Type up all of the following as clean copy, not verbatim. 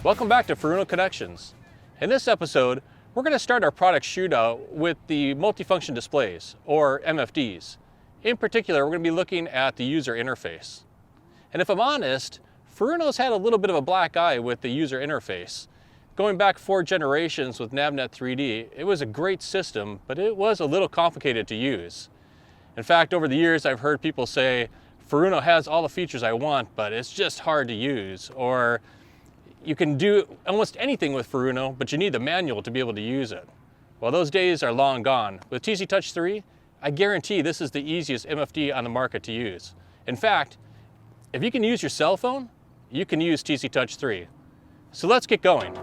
Welcome back to Furuno Connections. In this episode, we're going to start our product shootout with the multifunction displays, or MFDs. In particular, we're going to be looking at the user interface. And if I'm honest, Furuno's had a little bit of a black eye with the user interface. Going back 4 generations with Navnet 3D, it was a great system, but it was a little complicated to use. In fact, over the years, I've heard people say, Furuno has all the features I want, but it's just hard to use. Or you can do almost anything with Furuno, but you need the manual to be able to use it. Well, those days are long gone. With TZ Touch 3, I guarantee this is the easiest MFD on the market to use. In fact, if you can use your cell phone, you can use TZ Touch 3. So let's get going.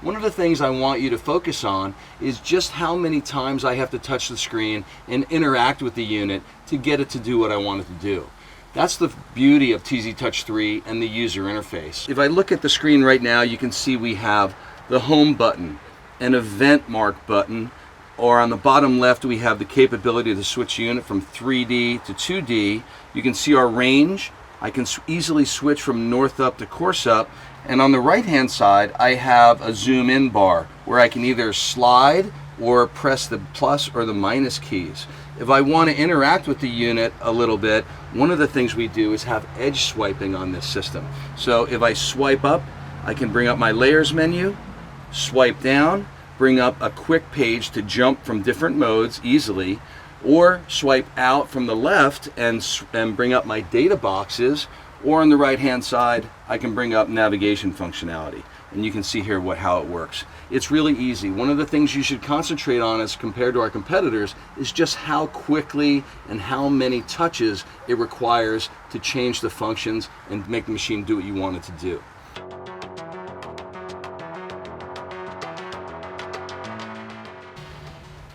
One of the things I want you to focus on is just how many times I have to touch the screen and interact with the unit to get it to do what I want it to do. That's the beauty of TZ Touch 3 and the user interface. If I look at the screen right now, you can see we have the home button, an event mark button, or on the bottom left we have the capability to switch unit from 3D to 2D. You can see our range. I can easily switch from north up to course up. And on the right hand side, I have a zoom in bar where I can either slide or press the plus or the minus keys. If I want to interact with the unit a little bit, one of the things we do is have edge swiping on this system. So if I swipe up, I can bring up my layers menu, swipe down, bring up a quick page to jump from different modes easily, or swipe out from the left and bring up my data boxes, or on the right hand side I can bring up navigation functionality, and you can see here how it works. It's really easy. One of the things you should concentrate on as compared to our competitors is just how quickly and how many touches it requires to change the functions and make the machine do what you want it to do.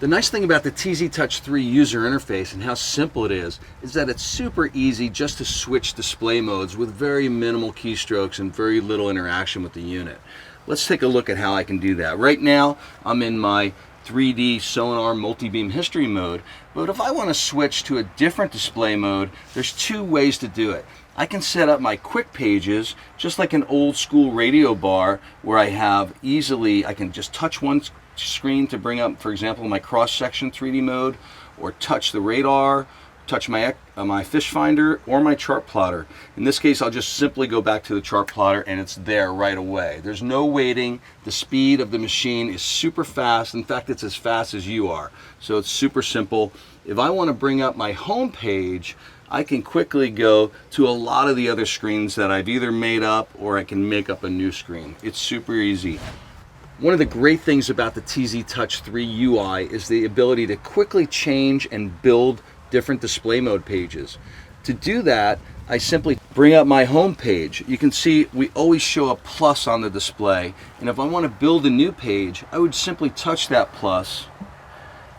The nice thing about the TZ Touch 3 user interface and how simple it is that it's super easy just to switch display modes with very minimal keystrokes and very little interaction with the unit. Let's take a look at how I can do that. Right now, I'm in my 3D sonar multi-beam history mode, but if I want to switch to a different display mode, there's 2 ways to do it. I can set up my quick pages just like an old school radio bar where I can just touch one screen to bring up, for example, my cross-section 3D mode, or touch the radar, touch my fish finder, or my chart plotter. In this case, I'll just simply go back to the chart plotter and it's there right away. There's no waiting. The speed of the machine is super fast. In fact, it's as fast as you are. So it's super simple. If I want to bring up my home page, I can quickly go to a lot of the other screens that I've either made up, or I can make up a new screen. It's super easy. One of the great things about the TZ Touch 3 UI is the ability to quickly change and build different display mode pages. To do that, I simply bring up my home page. You can see we always show a plus on the display, and if I want to build a new page, I would simply touch that plus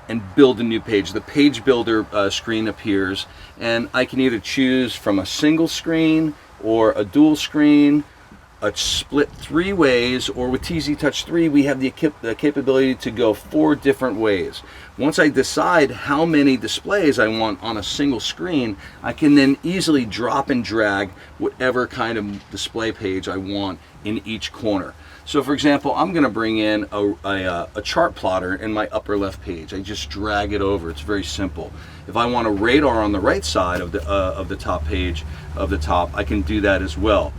and build a new page. The page builder screen appears, and I can either choose from a single screen or a dual screen, a split 3 ways, or with TZ Touch 3 we have the capability to go 4 different ways. Once I decide how many displays I want on a single screen, I can then easily drop and drag whatever kind of display page I want in each corner. So for example, I'm going to bring in a chart plotter in my upper left page. I just drag it over. It's very simple. If I want a radar on the right side of the top page I can do that as well.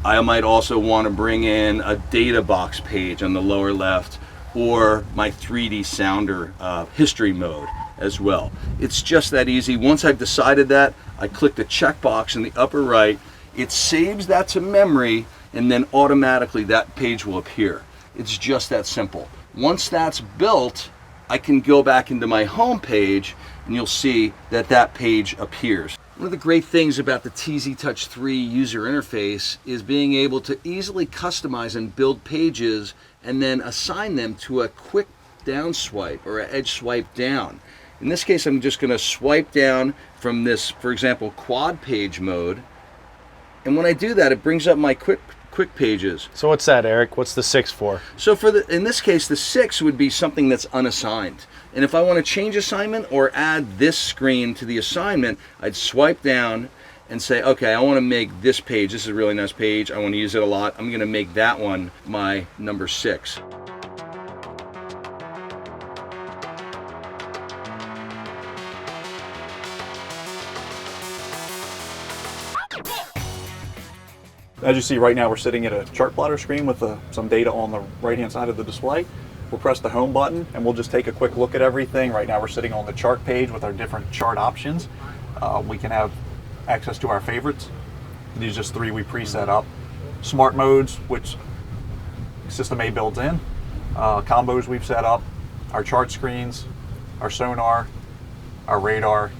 I might also want to bring in a data box page on the lower left, or my 3D sounder history mode as well. It's just that easy. Once I've decided that, I click the checkbox in the upper right. It saves that to memory, and then automatically that page will appear. It's just that simple. Once that's built, I can go back into my home page, and you'll see that page appears. One of the great things about the TZ Touch 3 user interface is being able to easily customize and build pages and then assign them to a quick down swipe or an edge swipe down. In this case, I'm just going to swipe down from this, for example, quad page mode. And when I do that, it brings up my quick quick pages. So what's that, Eric? What's the 6 for? So in this case, the 6 would be something that's unassigned. And if I want to change assignment or add this screen to the assignment, I'd swipe down and say, okay, I want to make this page. This is a really nice page. I want to use it a lot. I'm going to make that one my number 6. As you see right now, we're sitting at a chart plotter screen with some data on the right-hand side of the display. We'll press the home button and we'll just take a quick look at everything. Right now we're sitting on the chart page with our different chart options. We can have access to our favorites. These are just 3 we preset up. Smart modes, which System A builds in. Combos we've set up. Our chart screens, our sonar, our radar,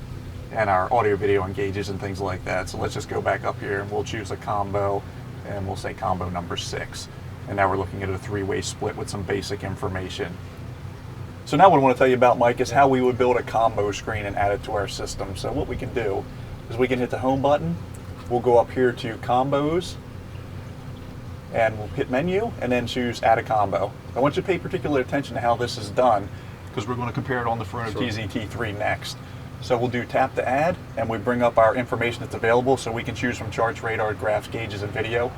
and our audio video engages and things like that. So let's just go back up here and we'll choose a combo and we'll say combo number 6. And now we're looking at a 3-way split with some basic information. So now what I want to tell you about, Mike, is how we would build a combo screen and add it to our system. So what we can do is we can hit the home button, we'll go up here to combos, and we'll hit menu and then choose add a combo. I want you to pay particular attention to how this is done because we're going to compare it on the Furuno TZT3 next. So we'll do tap to add and we bring up our information that's available so we can choose from charts, radar, graphs, gauges, and video.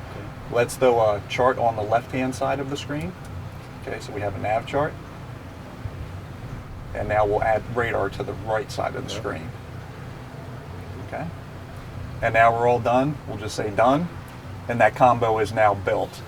Let's throw a chart on the left-hand side of the screen. Okay, so we have a nav chart. And now we'll add radar to the right side of the screen. Okay. And now we're all done. We'll just say done. And that combo is now built.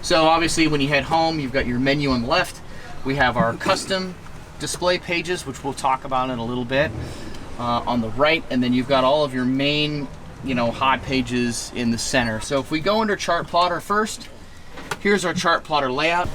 So obviously when you head home, you've got your menu on the left. We have our custom display pages, which we'll talk about in a little bit, on the right, and then you've got all of your main, hot pages in the center. So if we go under chart plotter first, here's our chart plotter layout.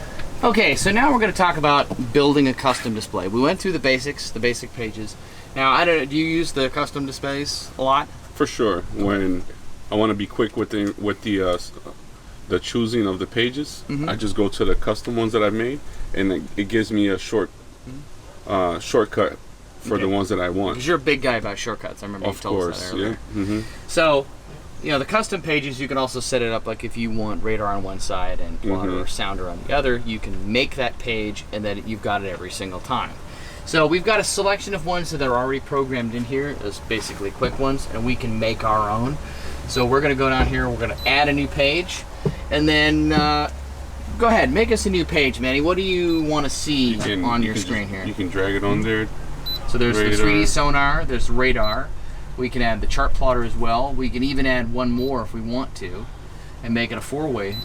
Okay, so now we're going to talk about building a custom display. We went through the basics, the basic pages. Now, do you use the custom displays a lot? For sure. When I want to be quick with the choosing of the pages, I just go to the custom ones that I've made, and it gives me a shortcut for the ones that I want. Because you're a big guy about shortcuts. I remember you told us that earlier. Yeah. So, the custom pages, you can also set it up like if you want radar on one side and plotter or sounder on the other, you can make that page and then you've got it every single time. So we've got a selection of ones that are already programmed in here as basically quick ones, and we can make our own. So we're going to go down here, we're going to add a new page, and then go ahead, make us a new page, Manny. What do you want to see on your screen here? You can drag it on there. So there's the 3D sonar, there's radar. We can add the chart plotter as well. We can even add one more if we want to and make it a 4-way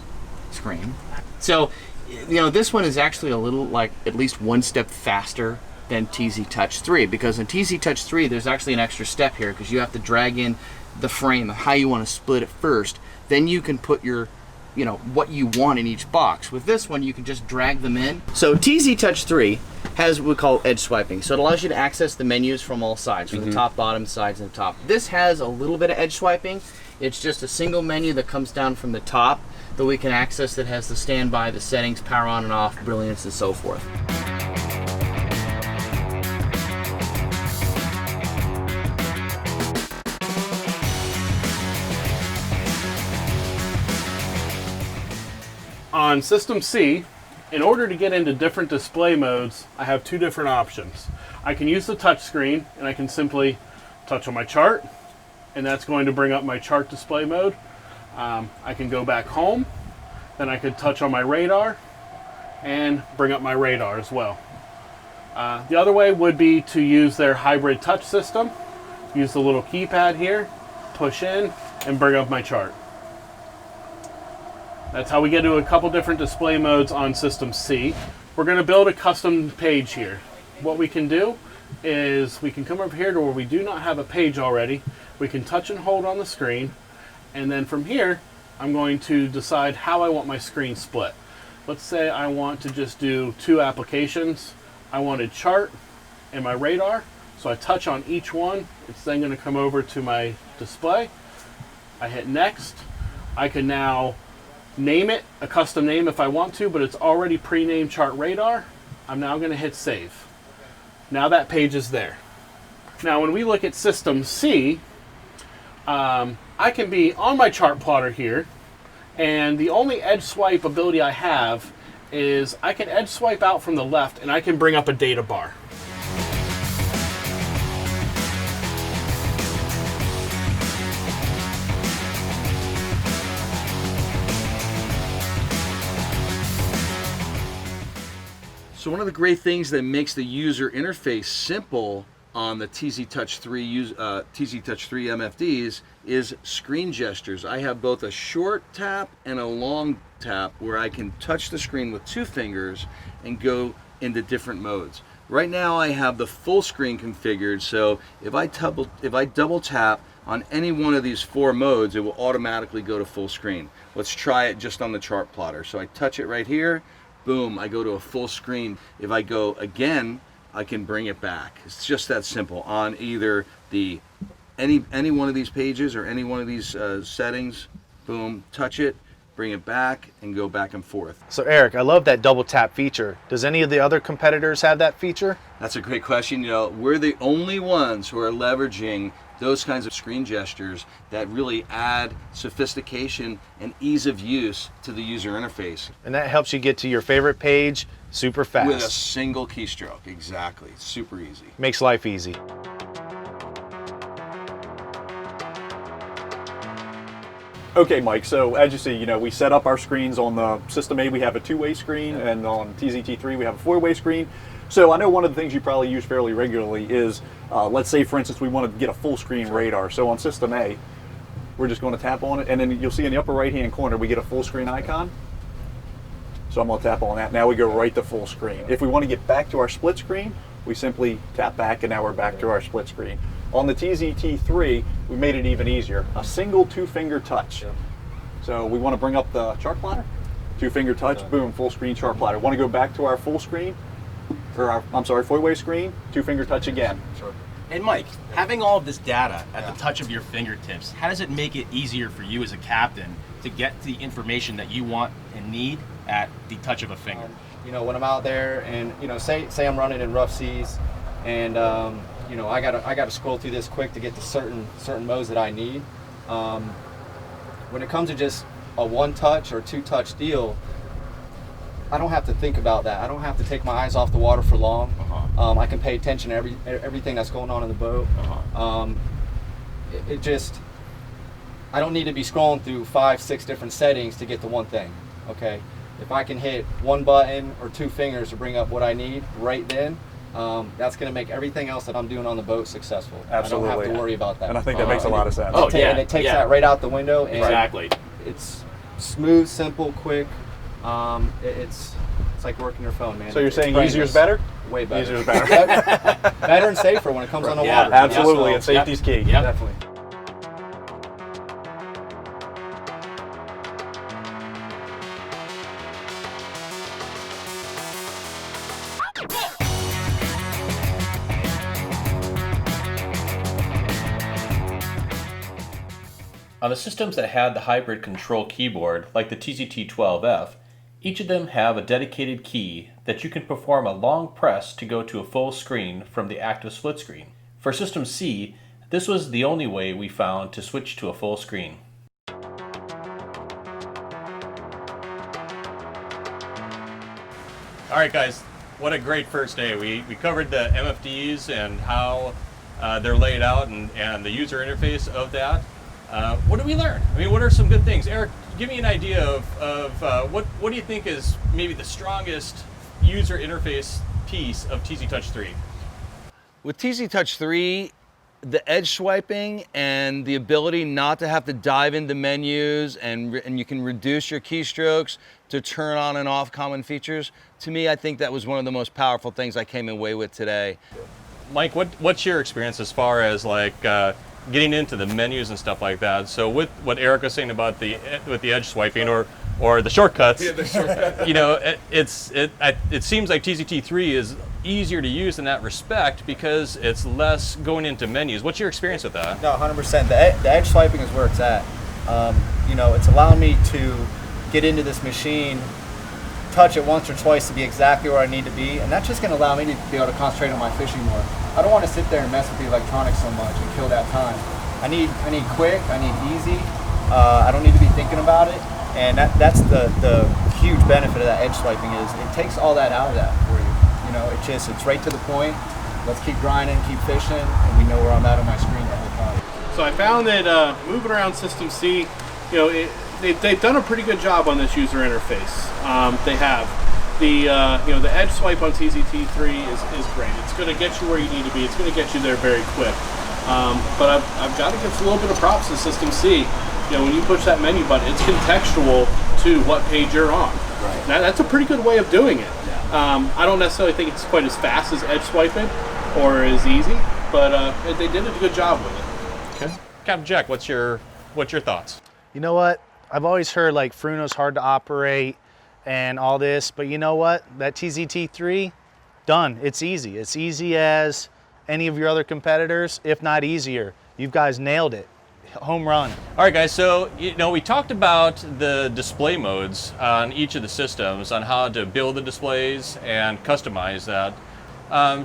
screen. So, this one is actually a little, like, at least one step faster than TZ Touch 3, because in TZ Touch 3 there's actually an extra step here because you have to drag in the frame of how you want to split it first. Then you can put your what you want in each box. With this one, you can just drag them in. So TZ Touch 3 has what we call edge swiping. So it allows you to access the menus from all sides, from the top, bottom, sides, and the top. This has a little bit of edge swiping. It's just a single menu that comes down from the top that we can access that has the standby, the settings, power on and off, brilliance, and so forth. On System C, in order to get into different display modes, I have 2 different options. I can use the touch screen and I can simply touch on my chart, and that's going to bring up my chart display mode. I can go back home, then I could touch on my radar and bring up my radar as well. The other way would be to use their hybrid touch system. Use the little keypad here, push in, and bring up my chart. That's how we get to a couple different display modes on System C. We're going to build a custom page here. What we can do is we can come over here to where we do not have a page already. We can touch and hold on the screen, and then from here I'm going to decide how I want my screen split. Let's say I want to just do 2 applications. I wanted chart and my radar, so I touch on each one. It's then going to come over to my display. I hit next. I can now name it a custom name if I want to, but it's already pre-named Chart Radar. I'm now going to hit save. Now that page is there. Now when we look at System C, I can be on my chart plotter here, and the only edge swipe ability I have is I can edge swipe out from the left and I can bring up a data bar. So one of the great things that makes the user interface simple on the TZ Touch 3 MFDs is screen gestures. I have both a short tap and a long tap where I can touch the screen with 2 fingers and go into different modes. Right now I have the full screen configured, so if I double tap on any one of these 4 modes, it will automatically go to full screen. Let's try it just on the chart plotter. So I touch it right here, boom, I go to a full screen. If I go again, I can bring it back. It's just that simple on either the any one of these pages or any one of these settings. Boom, touch it, bring it back, and go back and forth. So Eric, I love that double tap feature. Does any of the other competitors have that feature? That's a great question. You know, we're the only ones who are leveraging those kinds of screen gestures that really add sophistication and ease of use to the user interface. And that helps you get to your favorite page super fast. With a single keystroke, exactly. It's super easy. Makes life easy. Okay, Mike, so as you see, you know, we set up our screens on the System A, we have a 2-way screen, and on TZT3 we have a 4-way screen. So I know one of the things you probably use fairly regularly is, let's say for instance we want to get a full screen radar. So on System A, we're just going to tap on it, and then you'll see in the upper right hand corner we get a full screen icon. So I'm going to tap on that. Now we go right to full screen. If we want to get back to our split screen, we simply tap back and now we're back to our split screen. On the TZT3, we made it even easier. A single 2-finger touch. So we want to bring up the chart plotter, 2-finger touch, boom, full screen chart plotter. Want to go back to our full screen, or our, I'm sorry, 4-way screen, 2-finger touch again. Sure. And Mike, having all of this data at the touch of your fingertips, how does it make it easier for you as a captain to get the information that you want and need at the touch of a finger? You know, when I'm out there and, you know, say I'm running in rough seas and, you know, I gotta scroll through this quick to get to certain modes that I need. When it comes to just a 1-touch or 2-touch deal, I don't have to think about that. I don't have to take my eyes off the water for long. I can pay attention to everything that's going on in the boat. I don't need to be scrolling through 5-6 different settings to get to one thing. Okay, if I can hit 1 button or 2 fingers to bring up what I need right then, that's going to make everything else that I'm doing on the boat successsul. Absolutely. I don't have to worry about that. And I think that makes a lot of sense. Oh, yeah. And it takes that right out the window. And Exactly. It's smooth, simple, quick. It's like working your phone, man. So you're It's saying brainless. easier is better? Way better. Easier is better. Better and safer when it comes on the Yeah, water. Absolutely, So, and safety's key. Yep. Definitely. On the systems that had the hybrid control keyboard, like the TZT-12F, each of them have a dedicated key that you can perform a long press to go to a full screen from the active split screen. For System C, this was the only way we found to switch to a full screen. Alright guys, what a great first day. We covered the MFDs and how they're laid out and the user interface of that. What did we learn? I mean, what are some good things? Eric, give me an idea of what do you think is maybe the strongest user interface piece of TZ Touch 3? With TZ Touch 3, the edge swiping and the ability not to have to dive into menus and you can reduce your keystrokes to turn on and off common features. To me, I think that was one of the most powerful things I came away with today. Mike, what's your experience as far as like getting into the menus and stuff like that? So with what Eric was saying about the edge swiping or the shortcuts, you know, it seems like TZT3 is easier to use in that respect because it's less going into menus. What's your experience with that? No, 100%. The edge swiping is where it's at. You know, it's allowing me to get into this machine, touch it once or twice to be exactly where I need to be, and that's just going to allow me to be able to concentrate on my fishing more. I don't want to sit there and mess with the electronics so much and kill that time. I need quick, I need easy. I don't need to be thinking about it, and that's the huge benefit of that edge swiping is it takes all that out of that for you. You know, it's right to the point. Let's keep grinding, keep fishing, and we know where I'm at on my screen the whole time. So I found that moving around System C, you know, they've done a pretty good job on this user interface. They have the you know, the edge swipe on TZT3 is great. It's going to get you where you need to be. It's going to get you there very quick. But I've got to give a little bit of props to System C. You know, when you push that menu button, it's contextual to what page you're on. Right. That's a pretty good way of doing it. Yeah. I don't necessarily think it's quite as fast as edge swiping or as easy, but they did a good job with it. Okay. Captain Jack, what's your thoughts? You know what? I've always heard like Furuno's hard to operate and all this, but you know what? That TZT3, done. It's easy. It's easy as any of your other competitors, if not easier. You guys nailed it. Home run. All right, guys, so you know, we talked about the display modes on each of the systems, on how to build the displays and customize that.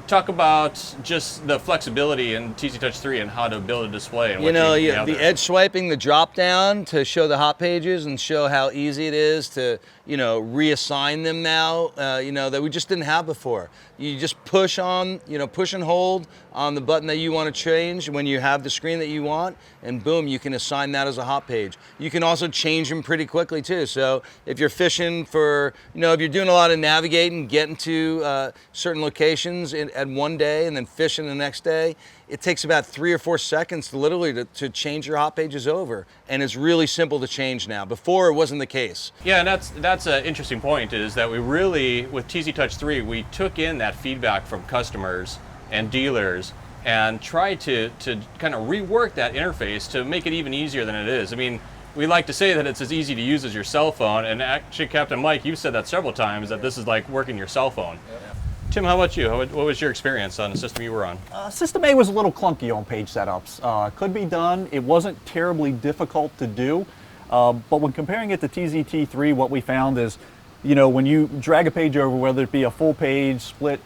Talk about just the flexibility in TZ Touch 3 and how to build a display. And you know, the edge swiping, the drop down to show the hot pages and show how easy it is to, you know, reassign them now, you know, that we just didn't have before. You just push on, you know, push and hold on the button that you want to change when you have the screen that you want, and boom, you can assign that as a hot page. You can also change them pretty quickly too. So if you're fishing for, you know, if you're doing a lot of navigating, getting to certain locations at one day and then fishing the next day, it takes about 3 or 4 seconds to literally to change your hot pages over. And it's really simple to change now. Before it wasn't the case. Yeah, and that's an interesting point, is that we really, with TZ Touch 3, we took in that feedback from customers and dealers and tried to kind of rework that interface to make it even easier than it is. I mean, we like to say that it's as easy to use as your cell phone, and actually, Captain Mike, you've said that several times, that this is like working your cell phone. Yep. Tim, how about you? What was your experience on the system you were on? System A was a little clunky on page setups. Could be done. It wasn't terribly difficult to do, but when comparing it to TZT3, what we found is, you know, when you drag a page over, whether it be a full page split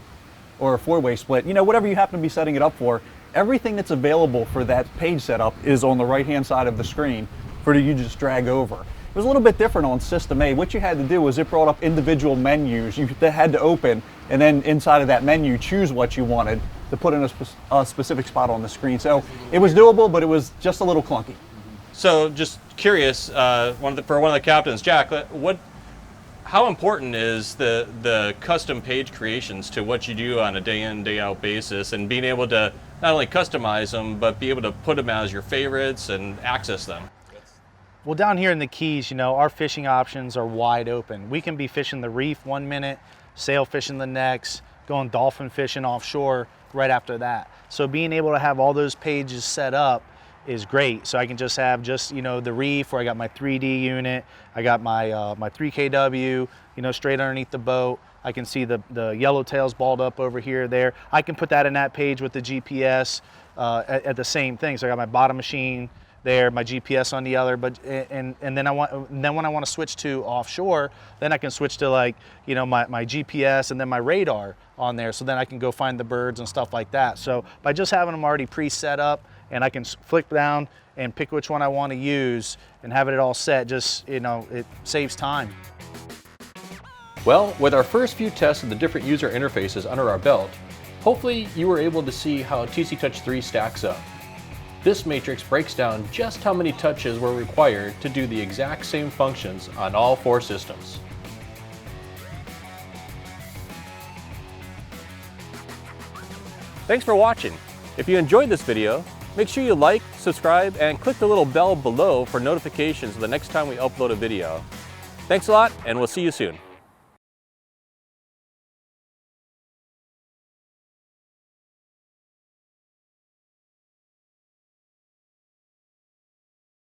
or a four-way split, you know, whatever you happen to be setting it up for, everything that's available for that page setup is on the right-hand side of the screen for you to just drag over. It was a little bit different on System A. What you had to do was it brought up individual menus you had to open, and then inside of that menu choose what you wanted to put in a specific spot on the screen. So it was doable, but it was just a little clunky. So just curious, for one of the captains, Jack, how important is the custom page creations to what you do on a day in, day out basis, and being able to not only customize them, but be able to put them as your favorites and access them? Well, down here in the Keys, you know, our fishing options are wide open. We can be fishing the reef 1 minute, sail fishing the next, going dolphin fishing offshore right after that. So being able to have all those pages set up is great. So I can just have you know, the reef where I got my 3D unit, I got my my 3KW, you know, straight underneath the boat. I can see the yellowtails balled up over here, there. I can put that in that page with the GPS at the same thing. So I got my bottom machine there, my GPS on the other, but and then when I want to switch to offshore, then I can switch to, like, you know, my GPS and then my radar on there, so then I can go find the birds and stuff like that. So by just having them already pre-set up, and I can flick down and pick which one I want to use and have it all set, just, you know, it saves time. Well, with our first few tests of the different user interfaces under our belt, hopefully you were able to see how TZ Touch 3 stacks up. This matrix breaks down just how many touches were required to do the exact same functions on all 4 systems. Thanks for watching. If you enjoyed this video, make sure you like, subscribe, and click the little bell below for notifications the next time we upload a video. Thanks a lot, and we'll see you soon.